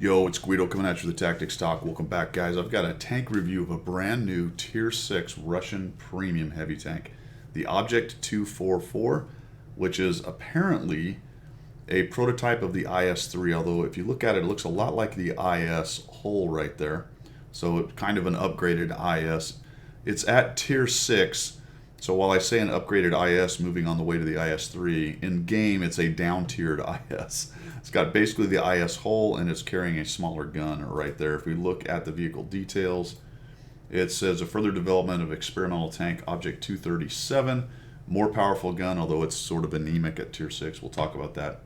Yo, it's Guido coming at you with the Tactics Talk. Welcome back, guys. I've got a tank review of a brand new Tier 6 Russian Premium Heavy Tank, the Object 244, which is apparently a prototype of the IS-3, although if you look at it, it looks a lot like the IS hull right there. So kind of an upgraded IS. It's at Tier 6, so while I say an upgraded IS moving on the way to the IS-3, in game it's a down-tiered IS. It's got basically the IS hull and it's carrying a smaller gun right there. If we look at the vehicle details, it says a further development of experimental tank Object 237. More powerful gun, although it's sort of anemic at Tier 6. We'll talk about that.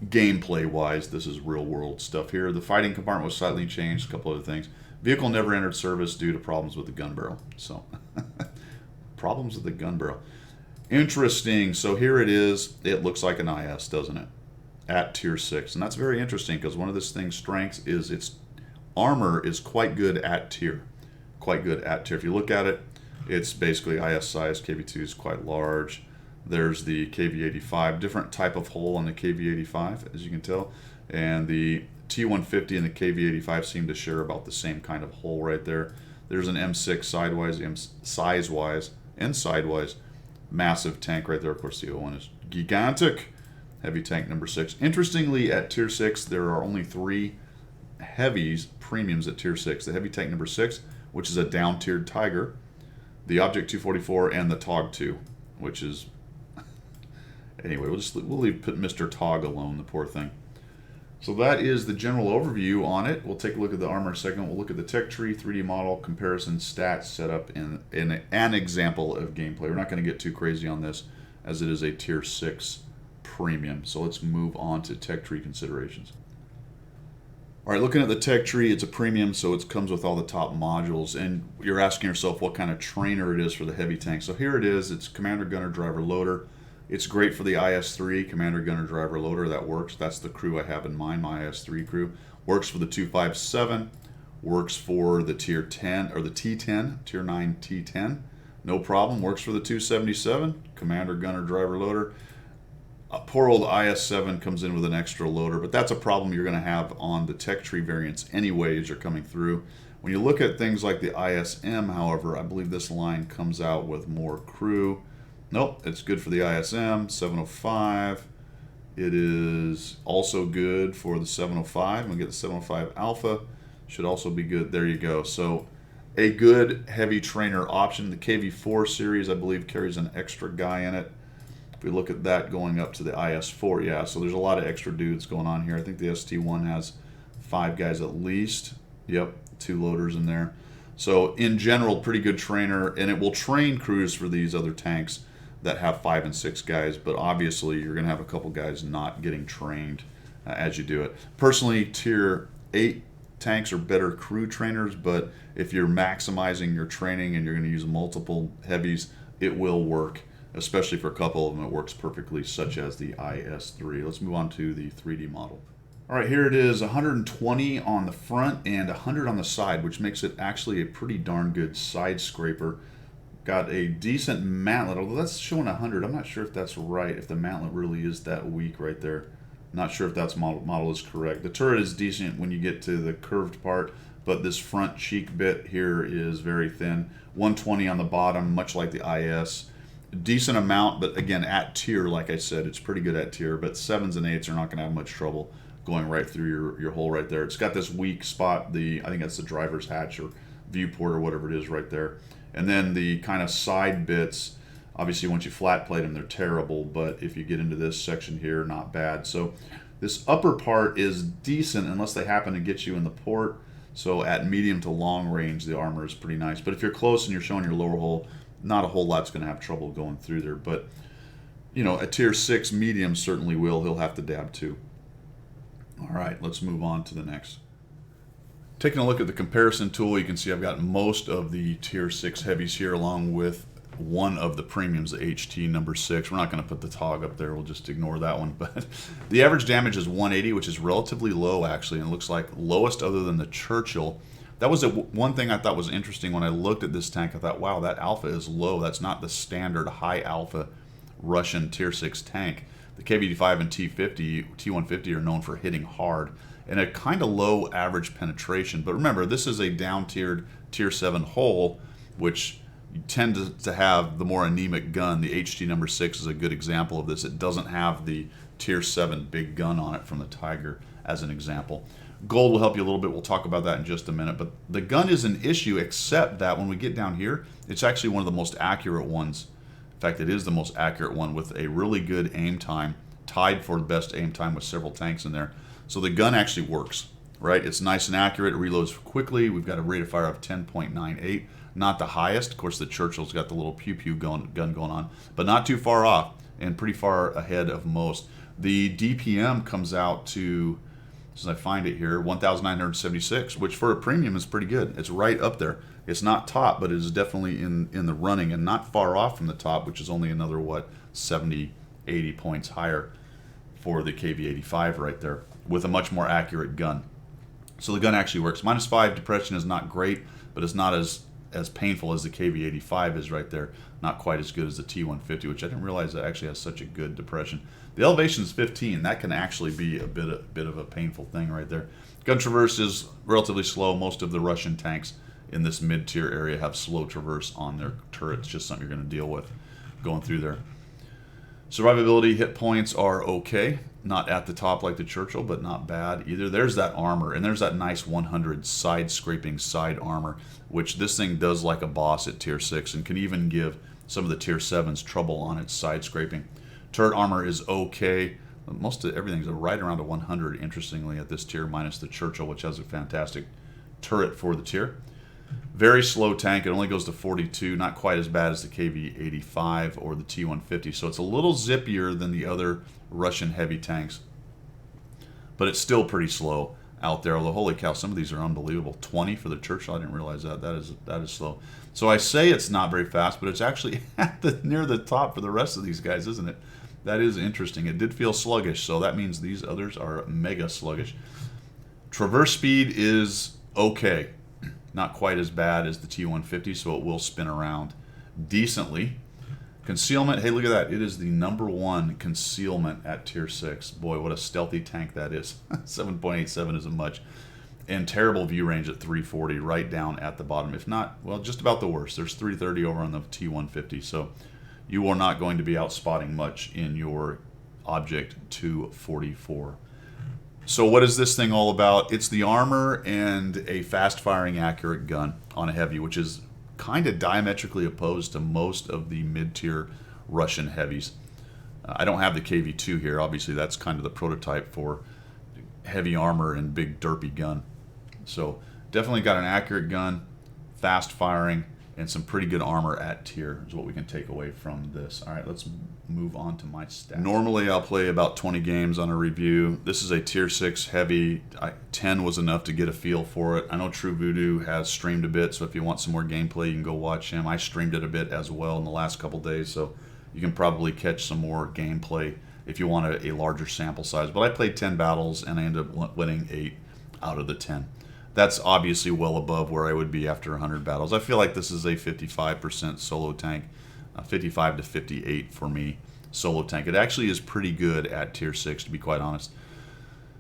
Gameplay-wise, this is real-world stuff here. The fighting compartment was slightly changed, a couple other things. Vehicle never entered service due to problems with the gun barrel. So, problems with the gun barrel. Interesting. So here it is. It looks like an IS, doesn't it? At Tier 6. And that's very interesting because one of this thing's strengths is its armor is quite good at Tier. Quite good at Tier. If you look at it, it's basically IS size. KV-2 is quite large. There's the KV-85. Different type of hull on the KV-85, as you can tell. And the T-150 and the KV-85 seem to share about the same kind of hull right there. There's an M6 sidewise, size-wise, and sidewise. Massive tank right there. Of course, the O1 is gigantic. Heavy tank number 6. Interestingly, at Tier 6, there are only 3 heavies, premiums at Tier 6. The heavy tank number 6, which is a down-tiered Tiger. The Object 244 and the TOG 2, which is... Anyway, we'll leave Mr. TOG alone, the poor thing. So that is the general overview on it. We'll take a look at the armor in a second. We'll look at the tech tree, 3D model, comparison, stats, setup, and an example of gameplay. We're not going to get too crazy on this as it is a Tier 6 premium. So let's move on to tech tree considerations. All right, looking at the tech tree, it's a premium, so it comes with all the top modules. And you're asking yourself what kind of trainer it is for the heavy tank. So here it is. It's Commander, Gunner, Driver, Loader. It's great for the IS-3, Commander, Gunner, Driver, Loader. That works. That's the crew I have in mind, my IS-3 crew. Works for the 257. Works for the Tier 10, or the T10, Tier 9 T10. No problem. Works for the 277, Commander, Gunner, Driver, Loader. Poor old IS-7 comes in with an extra loader, but that's a problem you're going to have on the tech tree variants anyway as you're coming through. When you look at things like the ISM, however, I believe this line comes out with more crew. Nope, it's good for the ISM, 705. It is also good for the 705. We'll get the 705 Alpha. Should also be good. There you go. So a good heavy trainer option. The KV-4 series, I believe, carries an extra guy in it. If we look at that going up to the IS-4, yeah, so there's a lot of extra dudes going on here. I think the ST-1 has 5 guys at least. Yep, 2 loaders in there. So in general, pretty good trainer, and it will train crews for these other tanks that have 5 and 6 guys, but obviously you're going to have a couple guys not getting trained as you do it. Personally, Tier 8 tanks are better crew trainers, but if you're maximizing your training and you're going to use multiple heavies, it will work. Especially for a couple of them, it works perfectly, such as the IS-3. Let's move on to the 3D model. All right, here it is, 120 on the front and 100 on the side, which makes it actually a pretty darn good side scraper. Got a decent mantlet, although that's showing 100. I'm not sure if that's right, if the mantlet really is that weak right there. Not sure if that's model is correct. The turret is decent when you get to the curved part, but this front cheek bit here is very thin. 120 on the bottom, much like the IS. Decent amount, but again, at Tier, like I said, it's pretty good at Tier, but 7s and 8s are not going to have much trouble going right through your hole right there. It's got this weak spot, I think that's the driver's hatch or viewport or whatever it is right there. And then the kind of side bits, obviously once you flat plate them, they're terrible, but if you get into this section here, not bad. So this upper part is decent unless they happen to get you in the port. So at medium to long range, the armor is pretty nice. But if you're close and you're showing your lower hole, not a whole lot's going to have trouble going through there. But, you know, a Tier 6 medium certainly will. He'll have to dab too. All right, let's move on to the next. Taking a look at the comparison tool, you can see I've got most of the Tier 6 heavies here along with one of the premiums, the HT number 6. We're not going to put the TOG up there. We'll just ignore that one. But the average damage is 180, which is relatively low, actually. And it looks like lowest other than the Churchill. That was one thing I thought was interesting when I looked at this tank. I thought, wow, that alpha is low. That's not the standard high alpha Russian Tier 6 tank. The KV-85 and T150 are known for hitting hard. and a kind of low average penetration. But remember, this is a down-tiered Tier 7 hull, which you tend to have the more anemic gun. The HT number 6 is a good example of this. It doesn't have the Tier 7 big gun on it from the Tiger as an example. Gold will help you a little bit. We'll talk about that in just a minute. But the gun is an issue, except that when we get down here, it's actually one of the most accurate ones. In fact, it is the most accurate one with a really good aim time, tied for the best aim time with several tanks in there. So the gun actually works, right? It's nice and accurate. It reloads quickly. We've got a rate of fire of 10.98. Not the highest. Of course, the Churchill's got the little pew-pew gun going on, but not too far off and pretty far ahead of most. The DPM comes out to, as I find it here, 1,976, which for a premium is pretty good. It's right up there. It's not top, but it is definitely in the running and not far off from the top, which is only another, 70, 80 points higher for the KV-85 right there with a much more accurate gun. So the gun actually works. -5 depression is not great, but it's not as painful as the KV-85 is right there. Not quite as good as the T-150, which I didn't realize that actually has such a good depression. The elevation is 15. That can actually be a bit of a painful thing right there. Gun traverse is relatively slow. Most of the Russian tanks in this mid-tier area have slow traverse on their turrets. Just something you're going to deal with going through there. Survivability hit points are okay. Not at the top like the Churchill, but not bad either. There's that armor, and there's that nice 100 side-scraping side armor, which this thing does like a boss at Tier 6 and can even give some of the Tier 7s trouble on its side-scraping. Turret armor is okay. Most of everything's right around a 100, interestingly, at this tier, minus the Churchill, which has a fantastic turret for the tier. Very slow tank. It only goes to 42. Not quite as bad as the KV-85 or the T-150. So it's a little zippier than the other Russian heavy tanks. But it's still pretty slow out there. Although, holy cow, some of these are unbelievable. 20 for the Churchill. I didn't realize that. That is slow. So I say it's not very fast, but it's actually near the top for the rest of these guys, isn't it? That is interesting. It did feel sluggish, so that means these others are mega sluggish. Traverse speed is okay. Not quite as bad as the T-150, so it will spin around decently. Concealment, hey, look at that. It is the #1 concealment at Tier 6. Boy, what a stealthy tank that is. 7.87 isn't much. And terrible view range at 340, right down at the bottom. If not, well, just about the worst. There's 330 over on the T-150, so you are not going to be out spotting much in your Object 244. So what is this thing all about? It's the armor and a fast-firing, accurate gun on a heavy, which is kind of diametrically opposed to most of the mid-tier Russian heavies. I don't have the KV-2 here. Obviously, that's kind of the prototype for heavy armor and big derpy gun. So definitely got an accurate gun, fast-firing, and some pretty good armor at tier is what we can take away from this. All right, let's move on to my stats. Normally, I'll play about 20 games on a review. This is a Tier 6 heavy. 10 was enough to get a feel for it. I know True Voodoo has streamed a bit, so if you want some more gameplay, you can go watch him. I streamed it a bit as well in the last couple days, so you can probably catch some more gameplay if you want a larger sample size. But I played 10 battles, and I ended up winning 8 out of the 10. That's obviously well above where I would be after 100 battles. I feel like this is a 55% solo tank, 55 to 58 for me solo tank. It actually is pretty good at Tier 6, to be quite honest.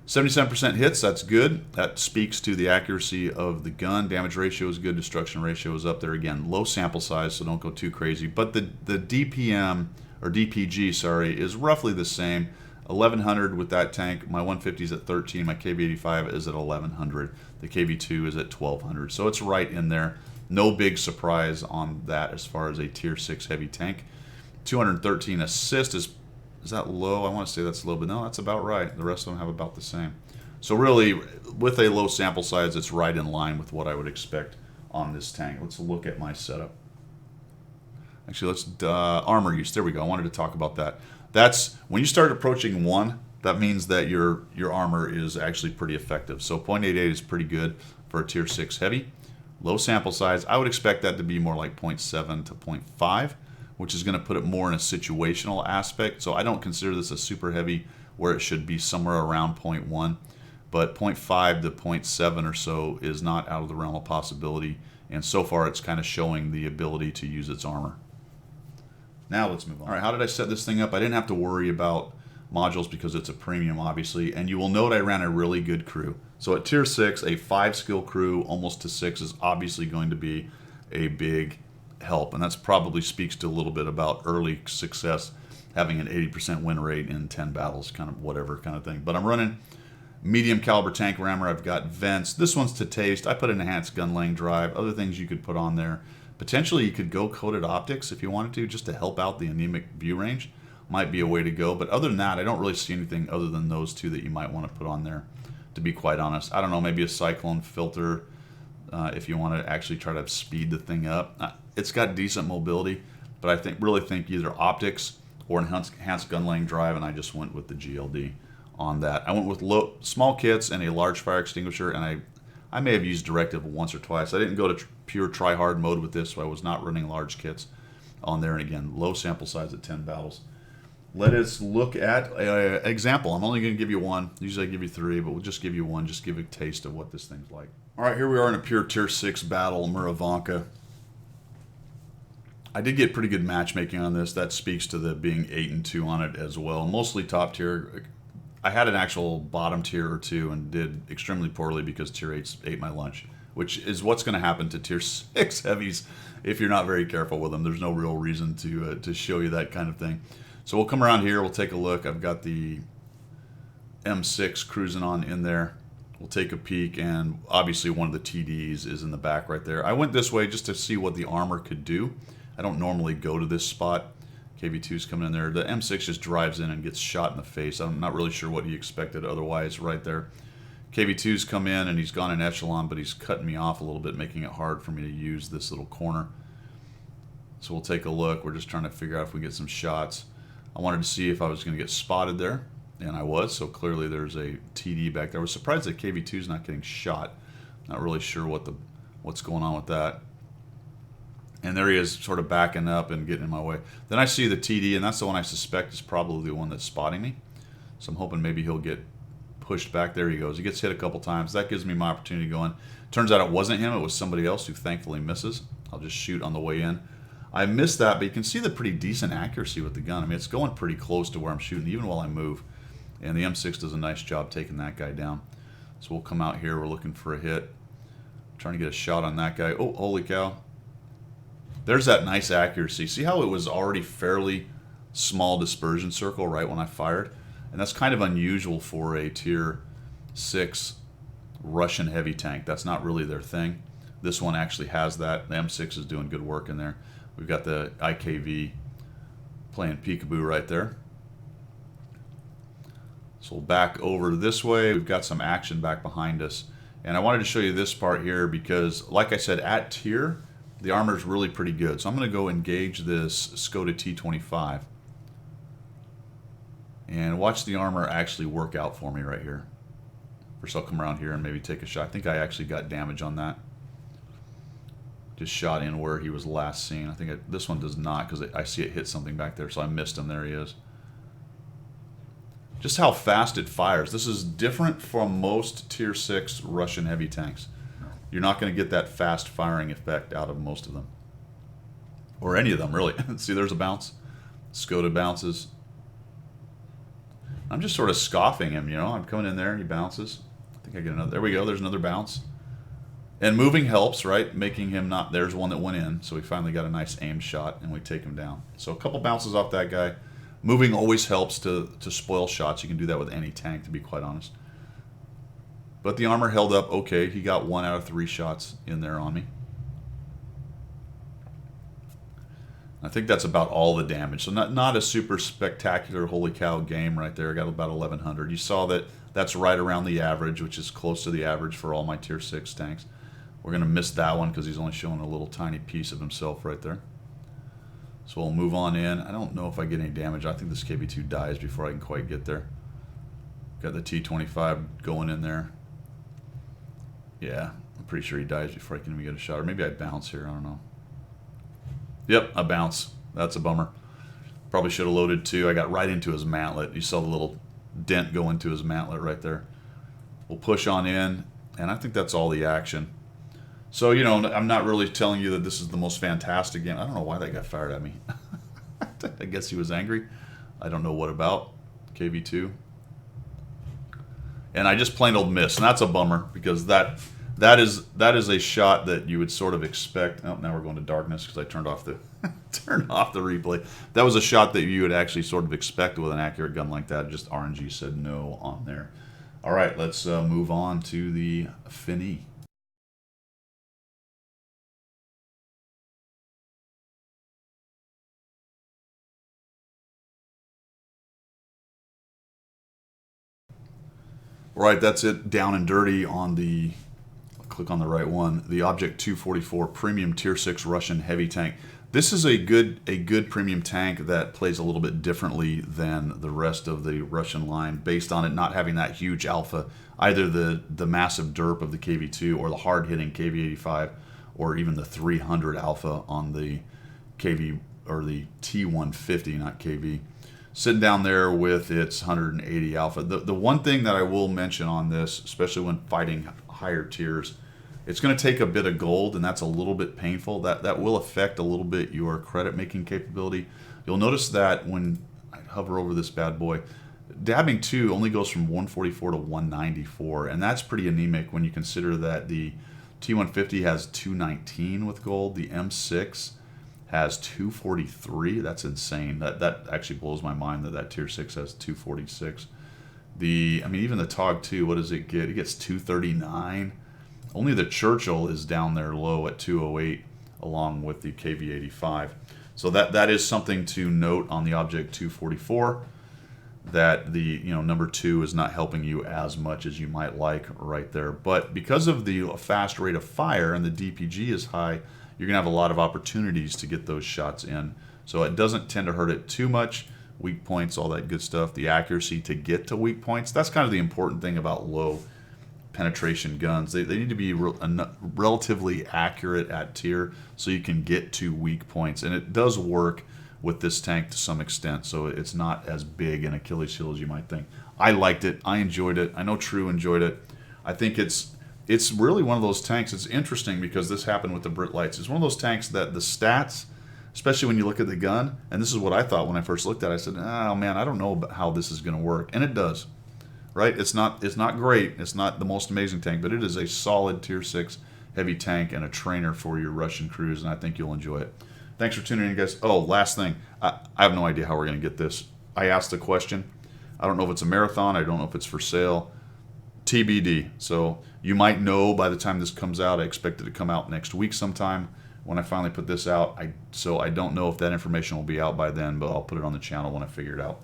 77% hits, that's good. That speaks to the accuracy of the gun. Damage ratio is good. Destruction ratio is up there. Again, low sample size, so don't go too crazy. But the DPM, or DPG, sorry, is roughly the same. 1100 with that tank. My 150 is at 13. My KV-85 is at 1100. The KV-2 is at 1200. So it's right in there. No big surprise on that as far as a Tier 6 heavy tank. 213 assist is that low? I want to say that's low, but no, that's about right. The rest of them have about the same. So really, with a low sample size, it's right in line with what I would expect on this tank. Let's look at my setup. Actually, let's armor use. There we go. I wanted to talk about that. That's when you start approaching 1, that means that your armor is actually pretty effective. So 0.88 is pretty good for a Tier 6 heavy. Low sample size. I would expect that to be more like 0.7 to 0.5, which is going to put it more in a situational aspect. So I don't consider this a super heavy where it should be somewhere around 0.1. But 0.5 to 0.7 or so is not out of the realm of possibility. And so far it's kind of showing the ability to use its armor. Now let's move on. All right, how did I set this thing up? I didn't have to worry about modules because it's a premium, obviously. And you will note I ran a really good crew. So at tier 6, a 5-skill crew, almost to 6, is obviously going to be a big help. And that's probably speaks to a little bit about early success, having an 80% win rate in 10 battles, kind of whatever kind of thing. But I'm running medium caliber tank rammer. I've got vents. This one's to taste. I put an enhanced gun laying drive. Other things you could put on there. Potentially you could go coated optics if you wanted to, just to help out the anemic view range. Might be a way to go. But other than that, I don't really see anything other than those two that you might want to put on there, to be quite honest. I don't know, maybe a cyclone filter if you want to actually try to speed the thing up. It's got decent mobility, but I really think either optics or enhanced gun laying drive, and I just went with the GLD on that. I went with small kits and a large fire extinguisher, and I may have used directive once or twice. I didn't go to pure try-hard mode with this, so I was not running large kits on there. And again, low sample size at 10 battles. Let us look at an example. I'm only going to give you one. Usually I give you 3, but we'll just give you one. Just give a taste of what this thing's like. All right, here we are in a pure tier 6 battle, Murovanka. I did get pretty good matchmaking on this. That speaks to the being 8-2 on it as well. Mostly top tier. I had an actual bottom tier or 2 and did extremely poorly because tier 8 ate my lunch, which is what's going to happen to tier 6 heavies if you're not very careful with them. There's no real reason to show you that kind of thing. So we'll come around here. We'll take a look. I've got the M6 cruising on in there. We'll take a peek, and obviously one of the TDs is in the back right there. I went this way just to see what the armor could do. I don't normally go to this spot. KV2's coming in there. The M6 just drives in and gets shot in the face. I'm not really sure what he expected otherwise right there. KV2's come in, and he's gone in echelon, but he's cutting me off a little bit, making it hard for me to use this little corner. So we'll take a look. We're just trying to figure out if we get some shots. I wanted to see if I was going to get spotted there, and I was. So clearly there's a TD back there. I was surprised that KV2's not getting shot. Not really sure what's going on with that. And there he is, sort of backing up and getting in my way. Then I see the TD, and that's the one I suspect is probably the one that's spotting me. So I'm hoping maybe he'll get pushed back. There he goes. He gets hit a couple times. That gives me my opportunity to go in. Turns out it wasn't him. It was somebody else who thankfully misses. I'll just shoot on the way in. I missed that, but you can see the pretty decent accuracy with the gun. I mean, it's going pretty close to where I'm shooting, even while I move. And the M6 does a nice job taking that guy down. So we'll come out here. We're looking for a hit. Trying to get a shot on that guy. Oh, holy cow. There's that nice accuracy. See how it was already fairly small dispersion circle right when I fired? And that's kind of unusual for a tier 6 Russian heavy tank. That's not really their thing. This one actually has that. The M6 is doing good work in there. We've got the IKV playing peekaboo right there. So we'll back over this way. We've got some action back behind us. And I wanted to show you this part here because, like I said, at tier, the armor is really pretty good. So I'm going to go engage this Skoda T25 and watch the armor actually work out for me right here. First I'll come around here and maybe take a shot. I think I actually got damage on that. Just shot in where he was last seen. I think this one does not, because I see it hit something back there, so I missed him. There he is. Just how fast it fires. This is different from most tier 6 Russian heavy tanks. You're not going to get that fast firing effect out of most of them. Or any of them, really. See, there's a bounce. Skoda bounces. I'm just sort of scoffing him, you know. I'm coming in there, he bounces. I think I get another. There we go, there's another bounce. And moving helps, right? Making him not... There's one that went in, so we finally got a nice aimed shot, and we take him down. So a couple bounces off that guy. Moving always helps to spoil shots. You can do that with any tank, to be quite honest. But the armor held up okay. He got 1 out of 3 shots in there on me. I think that's about all the damage. So not a super spectacular holy cow game right there. I got about 1100. You saw that that's right around the average, which is close to the average for all my tier 6 tanks. We're going to miss that one because he's only showing a little tiny piece of himself right there. So we'll move on in. I don't know if I get any damage. I think this KV2 dies before I can quite get there. Got the T25 going in there. Yeah, I'm pretty sure he dies before I can even get a shot. Or maybe I bounce here. I don't know. Yep, I bounce. That's a bummer. Probably should have loaded too. I got right into his mantlet. You saw the little dent go into his mantlet right there. We'll push on in, and I think that's all the action. So, you know, I'm not really telling you that this is the most fantastic game. I don't know why that guy fired at me. I guess he was angry. I don't know what about. KV2. And I just plain old missed, and that's a bummer because that is a shot that you would sort of expect. Oh, now we're going to darkness because I turned off the turned off the replay. That was a shot that you would actually sort of expect with an accurate gun like that. Just RNG said no on there. All right, let's move on to the Finney. All right, that's it. Down and dirty on the. Click on the right one. The Object 244 Premium Tier 6 Russian Heavy Tank. This is a good premium tank that plays a little bit differently than the rest of the Russian line, based on it not having that huge alpha, either the massive derp of the KV2 or the hard-hitting KV85, or even the 300 alpha on the KV or the T150, not KV. Sitting down there with its 180 alpha. The one thing that I will mention on this, especially when fighting higher tiers, it's going to take a bit of gold, and that's a little bit painful. That will affect a little bit your credit making capability. You'll notice that when I hover over this bad boy, dabbing 2 only goes from 144 to 194, and that's pretty anemic when you consider that the T150 has 219 with gold, the M6 has 243. That's insane. That actually blows my mind that tier 6 has 246. Even the TOG 2, what does it get? It gets 239. Only the Churchill is down there low at 208, along with the KV85. So that is something to note on the Object 244, that the number 2 is not helping you as much as you might like right there. But because of the fast rate of fire and the DPG is high, you're gonna have a lot of opportunities to get those shots in. So it doesn't tend to hurt it too much. Weak points, all that good stuff. The accuracy to get to weak points, that's kind of the important thing about low penetration guns. They need to be relatively accurate at tier so you can get to weak points. And it does work with this tank to some extent, so it's not as big an Achilles heel as you might think. I liked it. I enjoyed it. I know True enjoyed it. I think it's really one of those tanks. It's interesting because this happened with the Brit Lights. It's one of those tanks that the stats, especially when you look at the gun, and this is what I thought when I first looked at it. I said, oh man, I don't know how this is going to work. And it does. Right? It's not great. It's not the most amazing tank, but it is a solid tier 6 heavy tank and a trainer for your Russian crews, and I think you'll enjoy it. Thanks for tuning in, guys. Oh, last thing. I have no idea how we're going to get this. I asked the question. I don't know if it's a marathon. I don't know if it's for sale. TBD. So you might know by the time this comes out. I expect it to come out next week sometime when I finally put this out. So I don't know if that information will be out by then, but I'll put it on the channel when I figure it out.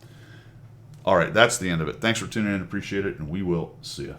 All right, that's the end of it. Thanks for tuning in. Appreciate it, and we will see you.